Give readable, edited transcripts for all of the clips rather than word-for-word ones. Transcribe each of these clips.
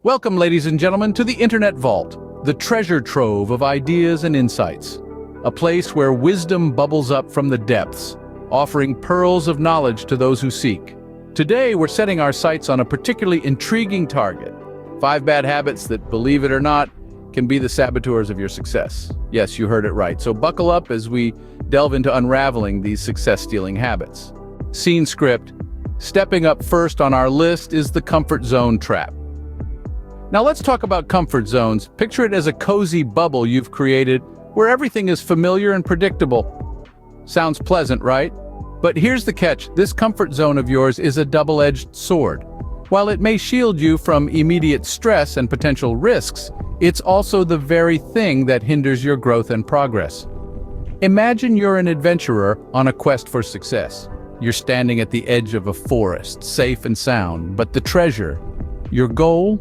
Welcome, ladies and gentlemen, to the Internet Vault, the treasure trove of ideas and insights. A place where wisdom bubbles up from the depths, offering pearls of knowledge to those who seek. Today, we're setting our sights on a particularly intriguing target. 5 bad habits that, believe it or not, can be the saboteurs of your success. Yes, you heard it right. So buckle up as we delve into unraveling these success-stealing habits. Scene script. Stepping up first on our list is the comfort zone trap. Now let's talk about comfort zones. Picture it as a cozy bubble you've created where everything is familiar and predictable. Sounds pleasant, right? But here's the catch. This comfort zone of yours is a double-edged sword. While it may shield you from immediate stress and potential risks, it's also the very thing that hinders your growth and progress. Imagine you're an adventurer on a quest for success. You're standing at the edge of a forest, safe and sound, but the treasure, your goal,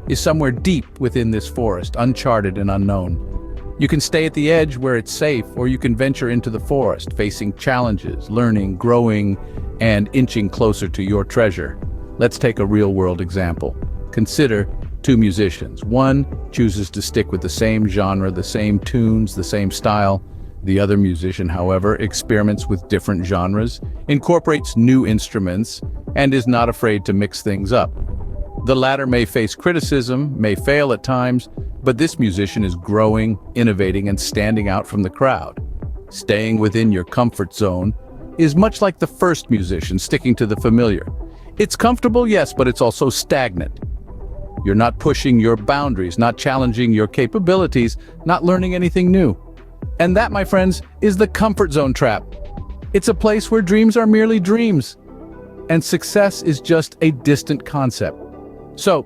is somewhere deep within this forest, uncharted and unknown. You can stay at the edge where it's safe, or you can venture into the forest, facing challenges, learning, growing, and inching closer to your treasure. Let's take a real-world example. Consider 2 musicians. One chooses to stick with the same genre, the same tunes, the same style. The other musician, however, experiments with different genres, incorporates new instruments, and is not afraid to mix things up. The latter may face criticism, may fail at times, but this musician is growing, innovating, and standing out from the crowd. Staying within your comfort zone is much like the first musician sticking to the familiar. It's comfortable, yes, but it's also stagnant. You're not pushing your boundaries, not challenging your capabilities, not learning anything new. And that, my friends, is the comfort zone trap. It's a place where dreams are merely dreams, and success is just a distant concept. So,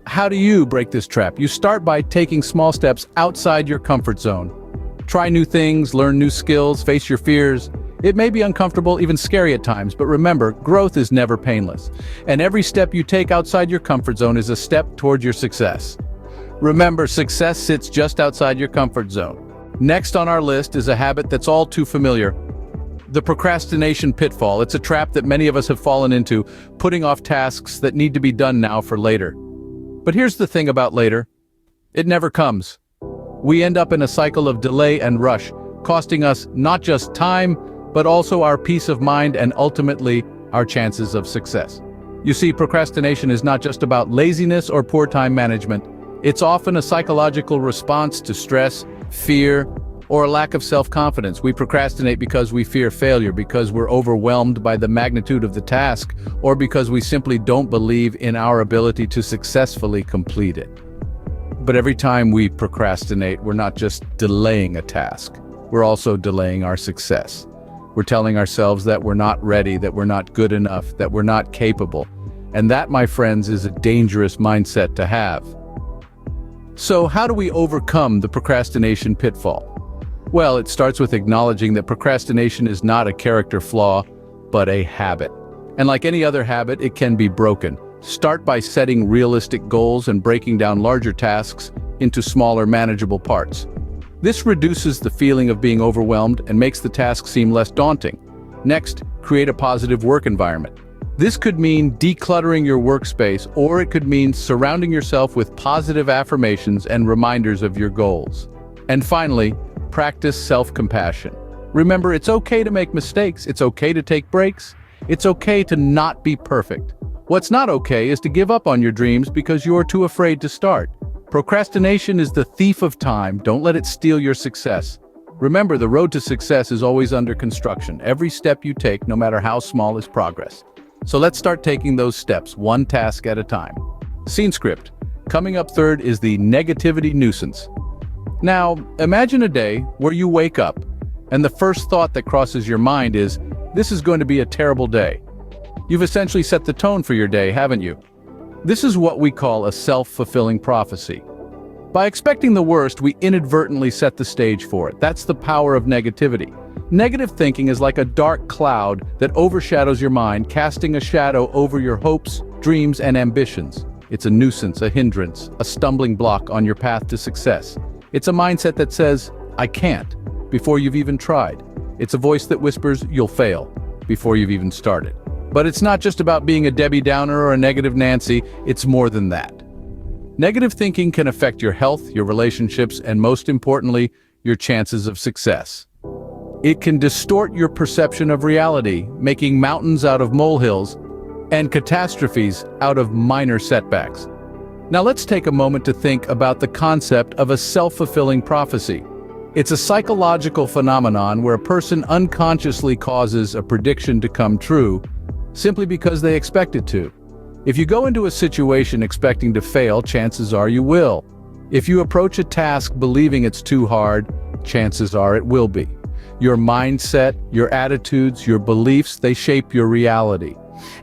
how do you break this trap? You start by taking small steps outside your comfort zone. Try new things, learn new skills, face your fears. It may be uncomfortable, even scary at times, but remember, growth is never painless. And every step you take outside your comfort zone is a step toward your success. Remember, success sits just outside your comfort zone. Next on our list is a habit that's all too familiar. The procrastination pitfall. It's a trap that many of us have fallen into, putting off tasks that need to be done now for later. But here's the thing about later. It never comes. We end up in a cycle of delay and rush, costing us not just time, but also our peace of mind and ultimately our chances of success. You see, procrastination is not just about laziness or poor time management. It's often a psychological response to stress, fear, or a lack of self-confidence. We procrastinate because we fear failure, because we're overwhelmed by the magnitude of the task, or because we simply don't believe in our ability to successfully complete it. But every time we procrastinate, we're not just delaying a task, we're also delaying our success. We're telling ourselves that we're not ready, that we're not good enough, that we're not capable. And that, my friends, is a dangerous mindset to have. So how do we overcome the procrastination pitfall? Well, it starts with acknowledging that procrastination is not a character flaw, but a habit. And like any other habit, it can be broken. Start by setting realistic goals and breaking down larger tasks into smaller, manageable parts. This reduces the feeling of being overwhelmed and makes the task seem less daunting. Next, create a positive work environment. This could mean decluttering your workspace, or it could mean surrounding yourself with positive affirmations and reminders of your goals. And finally, practice self-compassion. Remember, it's okay to make mistakes, it's okay to take breaks, it's okay to not be perfect. What's not okay is to give up on your dreams because you're too afraid to start. Procrastination is the thief of time. Don't let it steal your success. Remember, the road to success is always under construction. Every step you take, no matter how small, is progress. So let's start taking those steps, one task at a time. Scene script. Coming up third is the negativity nuisance. Now, imagine a day where you wake up and the first thought that crosses your mind is, this is going to be a terrible day. You've essentially set the tone for your day, haven't you? This is what we call a self-fulfilling prophecy. By expecting the worst, we inadvertently set the stage for it. That's the power of negativity. Negative thinking is like a dark cloud that overshadows your mind, casting a shadow over your hopes, dreams, and ambitions. It's a nuisance, a hindrance, a stumbling block on your path to success. It's a mindset that says, I can't, before you've even tried. It's a voice that whispers, you'll fail, before you've even started. But it's not just about being a Debbie Downer or a negative Nancy, it's more than that. Negative thinking can affect your health, your relationships, and most importantly, your chances of success. It can distort your perception of reality, making mountains out of molehills and catastrophes out of minor setbacks. Now let's take a moment to think about the concept of a self-fulfilling prophecy. It's a psychological phenomenon where a person unconsciously causes a prediction to come true simply because they expect it to. If you go into a situation expecting to fail, chances are you will. If you approach a task believing it's too hard, chances are it will be. Your mindset, your attitudes, your beliefs, they shape your reality.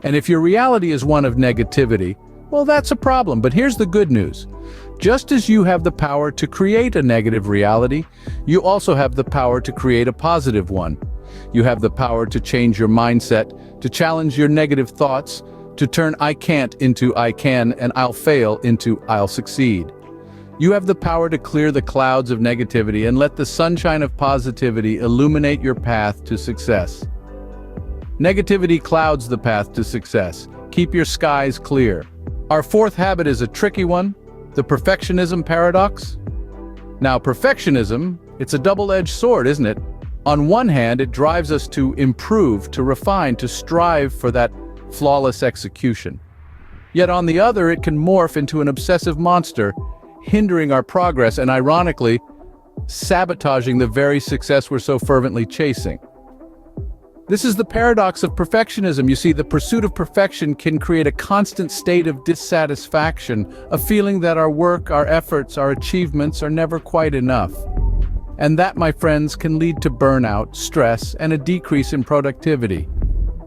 And if your reality is one of negativity, well, that's a problem. But here's the good news. Just as you have the power to create a negative reality, you also have the power to create a positive one. You have the power to change your mindset, to challenge your negative thoughts, to turn I can't into I can and I'll fail into I'll succeed. You have the power to clear the clouds of negativity and let the sunshine of positivity illuminate your path to success. Negativity clouds the path to success. Keep your skies clear. Our fourth habit is a tricky one, the perfectionism paradox. Now, perfectionism, it's a double-edged sword, isn't it? On one hand, it drives us to improve, to refine, to strive for that flawless execution. Yet on the other, it can morph into an obsessive monster, hindering our progress and, ironically, sabotaging the very success we're so fervently chasing. This is the paradox of perfectionism. You see, the pursuit of perfection can create a constant state of dissatisfaction, a feeling that our work, our efforts, our achievements are never quite enough. And that, my friends, can lead to burnout, stress, and a decrease in productivity.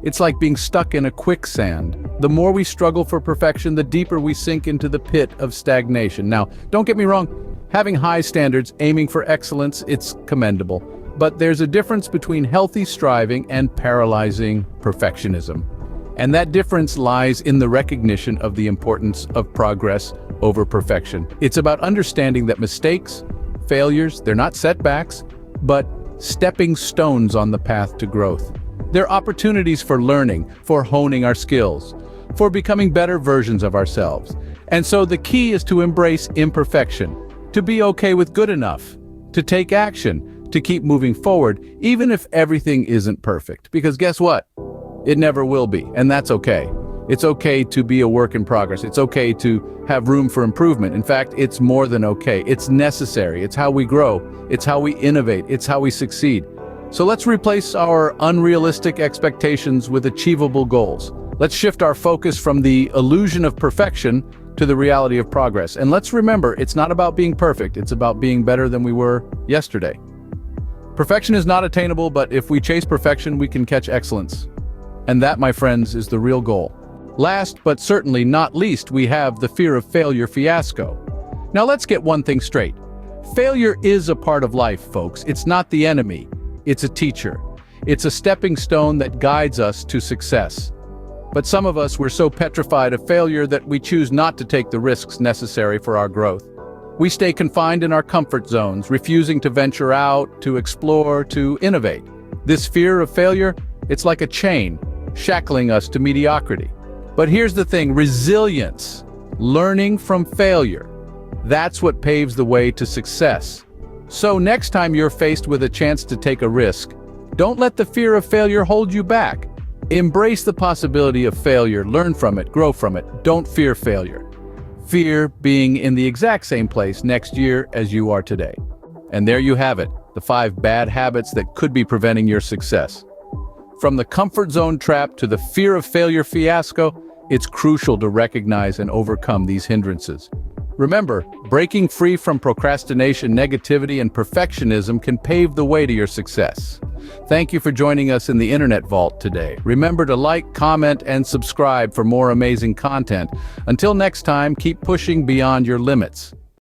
It's like being stuck in a quicksand. The more we struggle for perfection, the deeper we sink into the pit of stagnation. Now, don't get me wrong, having high standards, aiming for excellence, it's commendable. But there's a difference between healthy striving and paralyzing perfectionism. And that difference lies in the recognition of the importance of progress over perfection. It's about understanding that mistakes, failures, they're not setbacks, but stepping stones on the path to growth. They're opportunities for learning, for honing our skills, for becoming better versions of ourselves. And so the key is to embrace imperfection, to be okay with good enough, to take action, to keep moving forward, even if everything isn't perfect. Because guess what? It never will be, and that's okay. It's okay to be a work in progress. It's okay to have room for improvement. In fact, it's more than okay. It's necessary. It's how we grow. It's how we innovate. It's how we succeed. So let's replace our unrealistic expectations with achievable goals. Let's shift our focus from the illusion of perfection to the reality of progress. And let's remember, it's not about being perfect. It's about being better than we were yesterday. Perfection is not attainable, but if we chase perfection, we can catch excellence. And that, my friends, is the real goal. Last, but certainly not least, we have the fear of failure fiasco. Now let's get one thing straight. Failure is a part of life, folks. It's not the enemy. It's a teacher. It's a stepping stone that guides us to success. But some of us, we're so petrified of failure that we choose not to take the risks necessary for our growth. We stay confined in our comfort zones, refusing to venture out, to explore, to innovate. This fear of failure, it's like a chain, shackling us to mediocrity. But here's the thing, resilience, learning from failure, that's what paves the way to success. So next time you're faced with a chance to take a risk, don't let the fear of failure hold you back. Embrace the possibility of failure, learn from it, grow from it. Don't fear failure. Fear being in the exact same place next year as you are today. And there you have it, the 5 bad habits that could be preventing your success. From the comfort zone trap to the fear of failure fiasco, it's crucial to recognize and overcome these hindrances. Remember, breaking free from procrastination, negativity, and perfectionism can pave the way to your success. Thank you for joining us in the Internet Vault today. Remember to like, comment, and subscribe for more amazing content. Until next time, keep pushing beyond your limits.